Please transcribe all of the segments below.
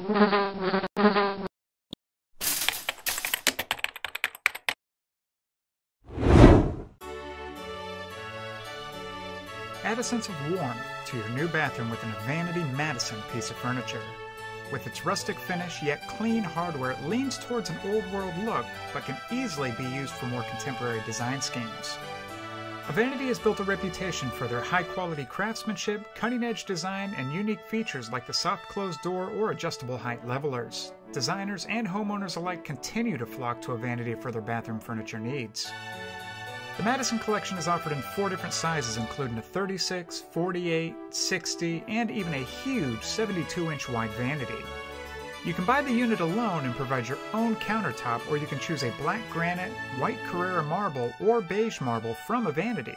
Add a sense of warmth to your new bathroom with an Avanity Madison piece of furniture. With its rustic finish yet clean hardware, it leans towards an old-world look, but can easily be used for more contemporary design schemes. Avanity has built a reputation for their high-quality craftsmanship, cutting-edge design, and unique features like the soft closed door or adjustable height levelers. Designers and homeowners alike continue to flock to Avanity for their bathroom furniture needs. The Madison collection is offered in 4 different sizes, including a 36, 48, 60, and even a huge 72-inch wide vanity. You can buy the unit alone and provide your own countertop, or you can choose a black granite, white Carrara marble, or beige marble from Avanity.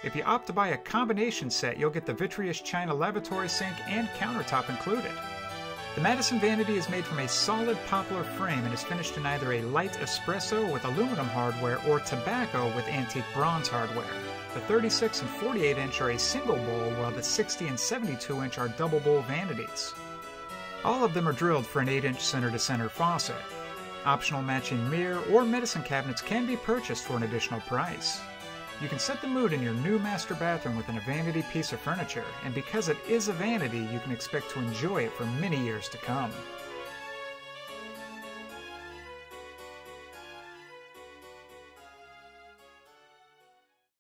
If you opt to buy a combination set, you'll get the vitreous china lavatory sink and countertop included. The Madison Vanity is made from a solid poplar frame and is finished in either a light espresso with aluminum hardware or tobacco with antique bronze hardware. The 36 and 48 inch are a single bowl, while the 60 and 72 inch are double bowl vanities. All of them are drilled for an 8-inch center-to-center faucet. Optional matching mirror or medicine cabinets can be purchased for an additional price. You can set the mood in your new master bathroom with an Avanity piece of furniture, and because it is a vanity, you can expect to enjoy it for many years to come.